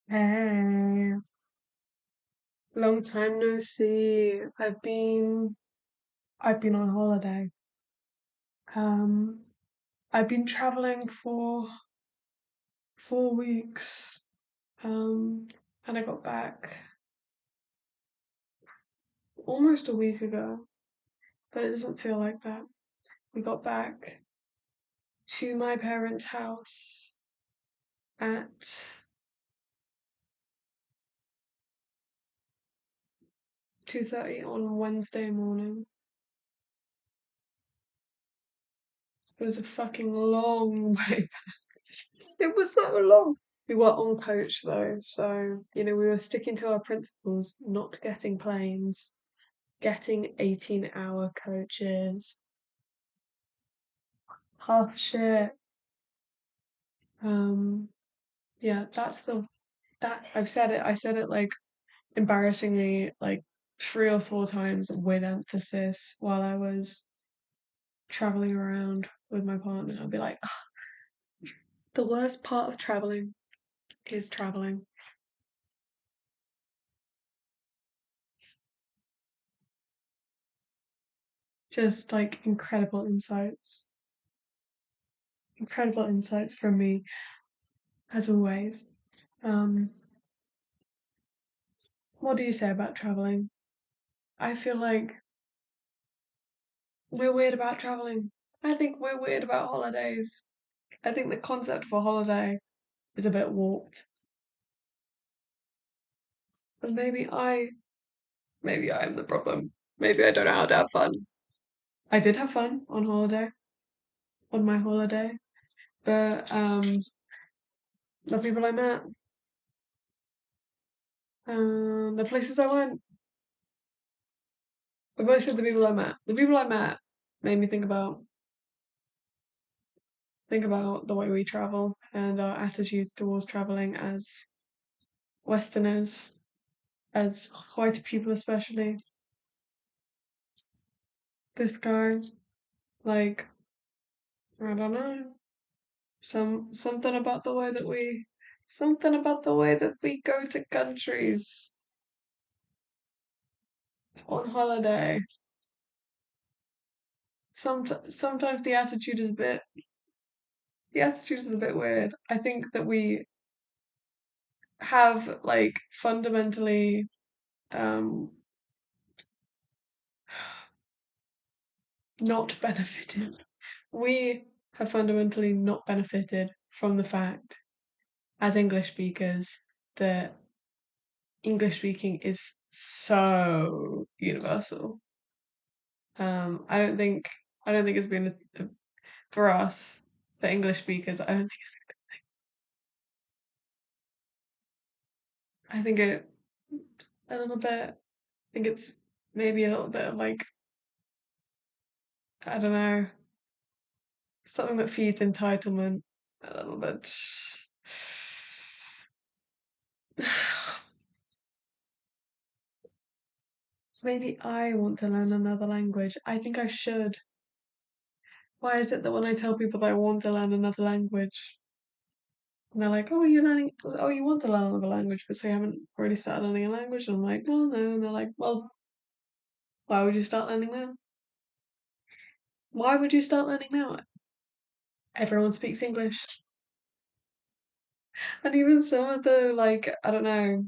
Hey, long time no see. I've been on holiday. Um, I've been traveling for 4 weeks. Um, and I got back almost a week ago, but it doesn't feel like that. We got back to my parents' house at 2:30 on Wednesday morning. It was a fucking long way. It was so long. We were on coach though, so we were sticking to our principles, not getting planes, getting 18-hour coaches. Half shit. Um, yeah, that I've said it. I said it like embarrassingly like 3 or 4 times with emphasis while I was traveling around with my partner. I'd be like, "Ah, the worst part of traveling is traveling. Just like incredible insights from me as always. Um, what do you say about traveling? I feel like we're weird about traveling. I think we're weird about holidays. I think the concept of a holiday is a bit warped. And maybe I'm the problem. Maybe I don't know how to have fun. I did have fun on my holiday, but the people I met, the places I went, but most of the people I met made me think about the way we travel and our attitudes towards traveling as Westerners, as white people especially. This guy, like, I don't know, something about the way that we go to countries on holiday. Sometimes the attitude is a bit weird. I think that we have like fundamentally um not benefited. We have fundamentally not benefited from the fact, as English speakers, that English speaking is so universal. I don't think it's been for us, for English speakers. I don't think I think it a little bit. I think it's maybe a little bit of like I don't know, something that feeds entitlement a little bit. Maybe I want to learn another language. I think I should. Why is it that when I tell people that I want to learn another language, and they're like, "Oh, you're learning? Oh, you want to learn another language, but so you haven't already started learning a language?" And I'm like, "Well, no." And they're like, "Well, why would you start learning now? Why would you start learning now? Everyone speaks English." And even some of the like, I don't know,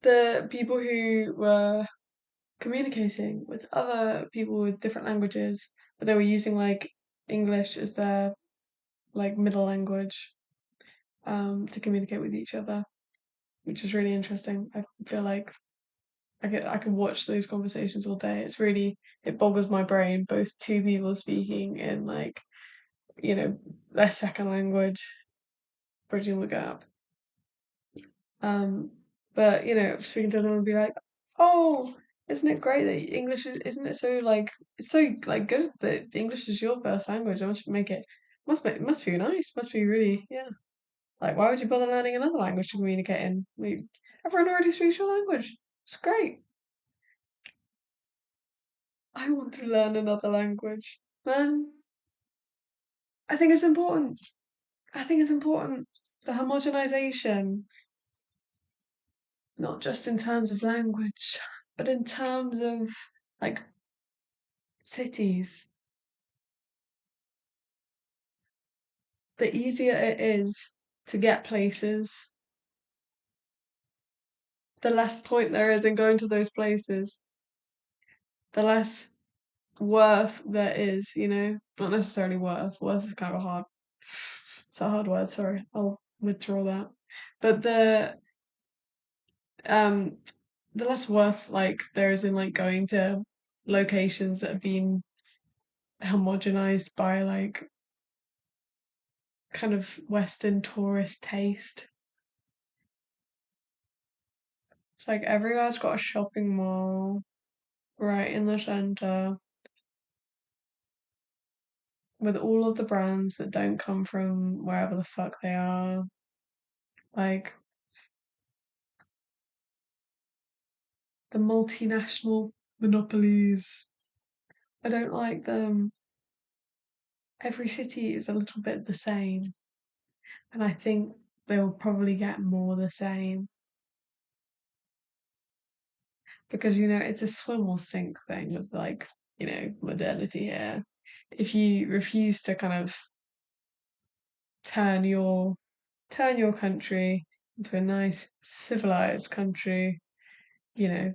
the people who were communicating with other people with different languages, but they were using like English as their like middle language to communicate with each other, which is really interesting. I feel like I could watch those conversations all day. It boggles my brain, both two people speaking in like, you know, their second language, bridging the gap. Um, but speaking to them and be like, "Oh, isn't it great that isn't it so like it's so like good that English is your first language? I must make it must be nice, must be really yeah. Like, why would you bother learning another language to communicate in? Like, everyone already speaks your language. It's great. I want to learn another language, man. I think it's important. I think it's important the homogenization, not just in terms of language, but in terms of like cities. The easier it is to get places, the less point there is in going to those places, the less worth there is, you know? Not necessarily worth. Worth is kind of a hard it's a hard word, sorry. I'll withdraw that. But um the less worth like there is in like going to locations that have been homogenized by like kind of Western tourist taste. It's like everywhere's got a shopping mall right in the center with all of the brands that don't come from wherever the fuck they are. Like the multinational monopolies. I don't like them. Every city is a little bit the same, and I think they'll probably get more the same because you know it's a swim or sink thing with like you know modernity here. If you refuse to kind of turn your turn your country into a nice civilized country, you know,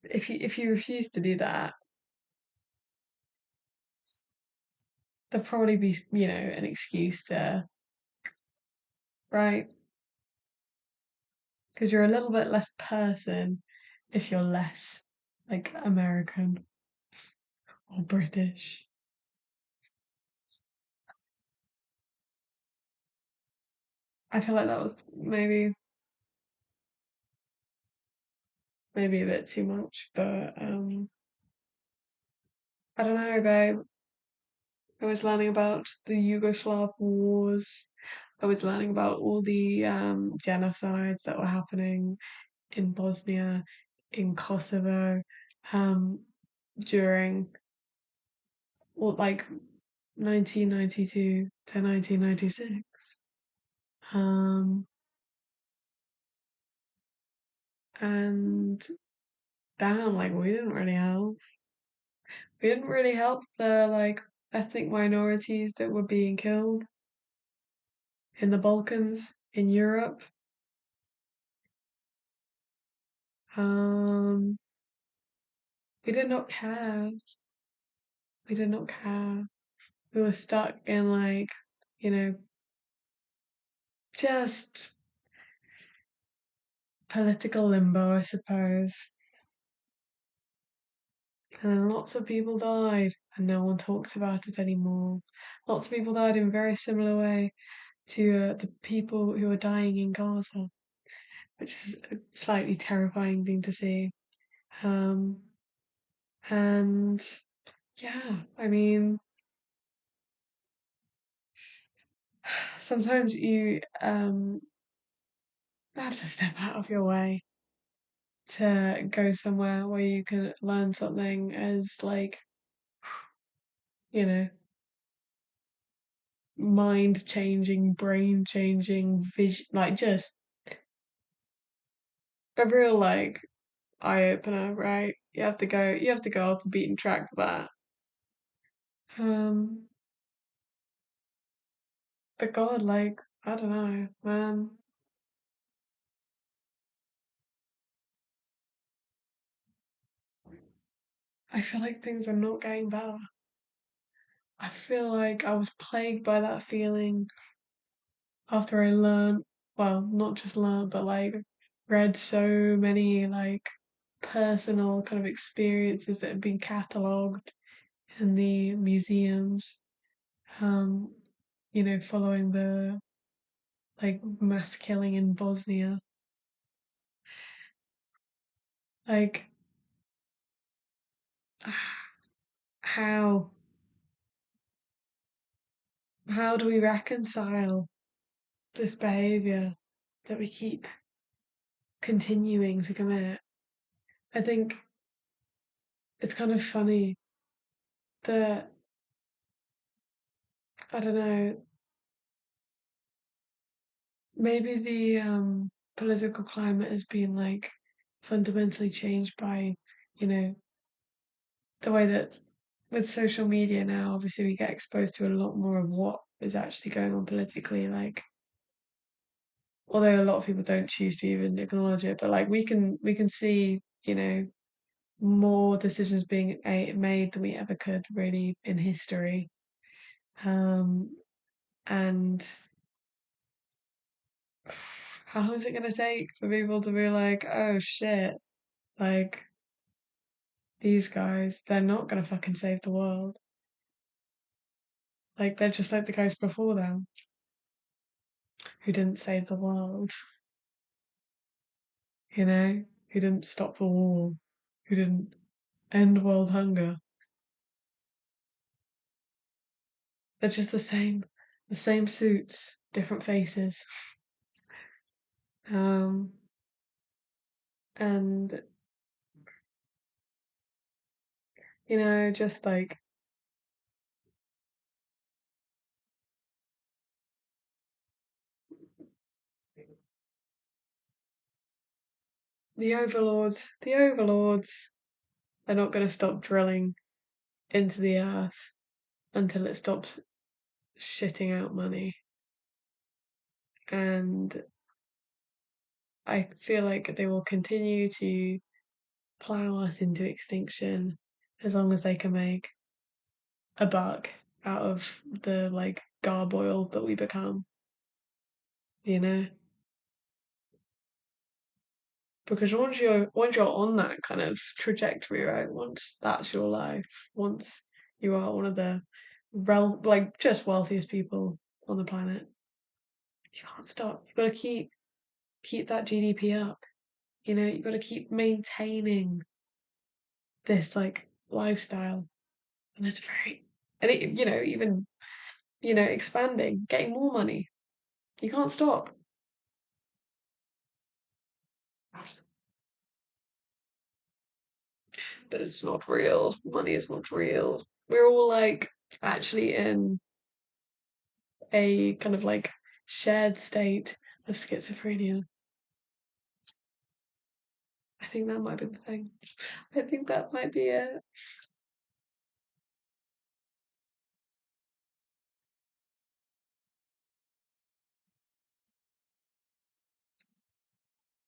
if you refuse to do that, there'll probably be you know an excuse to right because you're a little bit less person if you're less like American or British. I feel like that was maybe a bit too much, but I don't know, babe. I was learning about the Yugoslav wars. I was learning about all the genocides that were happening in Bosnia, in Kosovo, um, during well, like 1992 to 1996. Um, and damn, like we didn't really help the like ethnic minorities that were being killed in the Balkans, in Europe. Um, we did not care. We did not care. We were stuck in like, you know, just political limbo, I suppose. And then lots of people died, and no one talks about it anymore. Lots of people died in a very similar way to the people who are dying in Gaza, which is a slightly terrifying thing to see. Um, and yeah, I mean, sometimes you have to step out of your way to go somewhere where you can learn something as like, you know, mind changing, brain changing, vision, like just a real like eye opener, right? You have to go off the beaten track for that. Um, but God, like, I don't know, man. I feel like things are not getting better. I feel like I was plagued by that feeling after I learned, well, not just learned, but like read so many like personal kind of experiences that have been catalogued in the museums, um, you know, following the like mass killing in Bosnia. Like, how? How do we reconcile this behaviour that we keep continuing to commit? I think it's kind of funny that I don't know, maybe the political climate has been like fundamentally changed by, you know, the way that with social media now, obviously we get exposed to a lot more of what is actually going on politically. Like, although a lot of people don't choose to even acknowledge it, but like we can see, more decisions being made than we ever could really in history. Um, and how long is it going to take for people to be like, oh shit, like these guys, they're not going to fucking save the world. Like they're just like the guys before them who didn't save the world, who didn't stop the war, who didn't end world hunger. They're just the same suits, different faces. Um, and just like the overlords are not going to stop drilling into the earth until it stops shitting out money. And I feel like they will continue to plow us into extinction as long as they can make a buck out of the like garboil that we become, you know? Because once you're on that kind of trajectory, right? Once that's your life, once you are one of the like just wealthiest people on the planet, you can't stop. You've got to keep that GDP up. You've got to keep maintaining this like lifestyle, and it's very and it even expanding, getting more money. You can't stop. But it's not real. Money is not real. We're all like actually in a kind of like shared state of schizophrenia. I think that might be the thing. I think that might be it.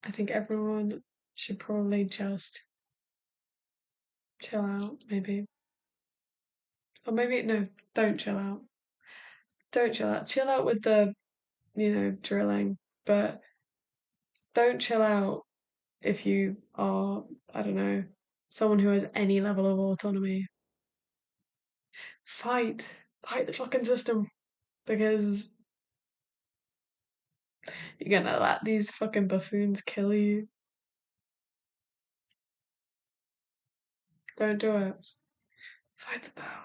I think everyone should probably just chill out, maybe. Or maybe, no, don't chill out. Don't chill out. Chill out with the, drilling, but don't chill out if you are, I don't know, someone who has any level of autonomy. Fight. Fight the fucking system because you're gonna let these fucking buffoons kill you. Don't do it. Fight the power.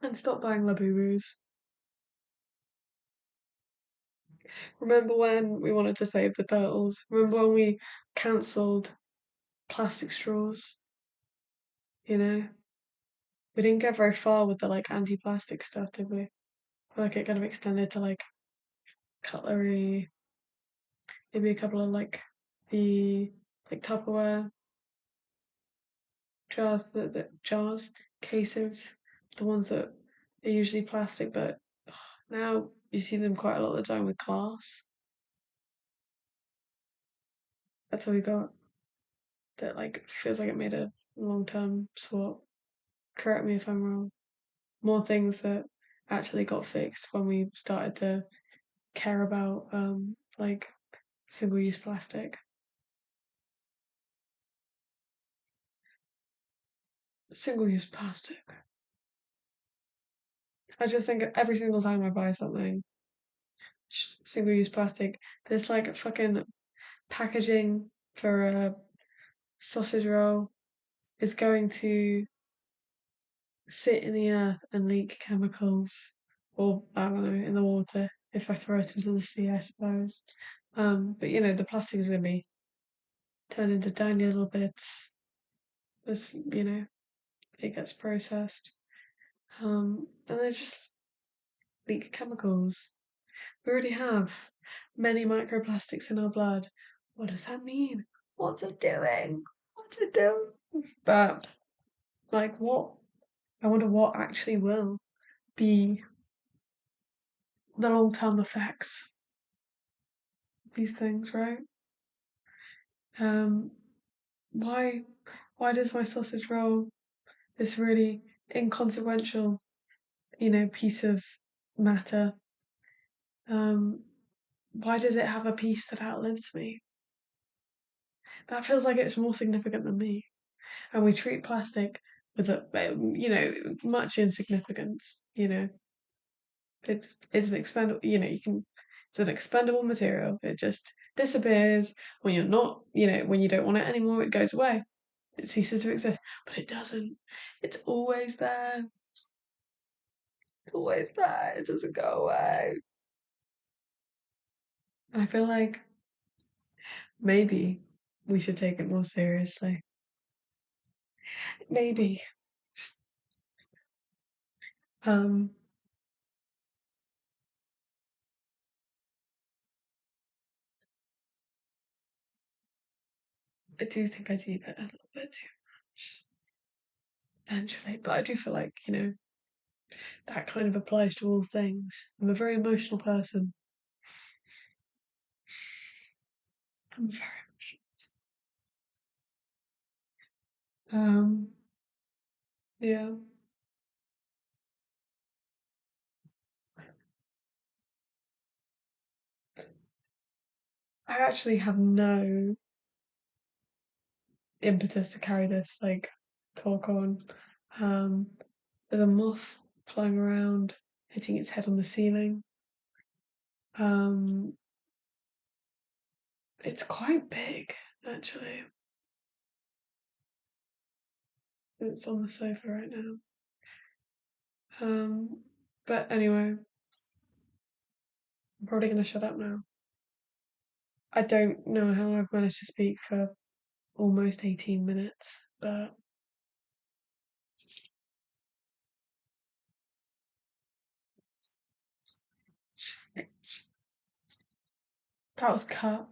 And stop buying Labubus. Remember when we wanted to save the turtles? Remember when we cancelled plastic straws? You know? We didn't get very far with the like anti-plastic stuff, did we? I feel like it kind of extended to like cutlery, maybe a couple of like the like Tupperware jars, the jars, cases, the ones that are usually plastic, but now you see them quite a lot of the time with glass. That's all we got. That like feels like it made a long term swap. Correct me if I'm wrong. More things that actually got fixed when we started to care about like single use plastic. Single use plastic. I just think every single time I buy something, single use plastic, there's like fucking packaging for a sausage roll is going to sit in the earth and leak chemicals, or I don't know, in the water if I throw it into the sea, I suppose. But the plastic is going to be turned into tiny little bits, as it gets processed. And they just leak chemicals. We already have many microplastics in our blood. What does that mean? What's it doing? What's it doing? But like what? I wonder what actually will be the long term effects of these things, right? Um, why does my sausage roll, this really inconsequential, piece of matter, um, why does it have a piece that outlives me? That feels like it's more significant than me. And we treat plastic with much insignificance. It's an expendable. It's an expendable material. It just disappears when you're not. When you don't want it anymore, it goes away. It ceases to exist. But it doesn't. It's always there. It's always there. It doesn't go away. And I feel like maybe we should take it more seriously. Maybe. Just um I do think I do get a little bit too much eventually, but I do feel like, that kind of applies to all things. I'm a very emotional person. I'm very emotional. Yeah. I actually have no impetus to carry this like talk on. Um, there's a moth flying around, hitting its head on the ceiling. Um, it's quite big, actually. It's on the sofa right now. Um, but anyway, I'm probably gonna shut up now. I don't know how I've managed to speak for almost 18 minutes, but that was cut.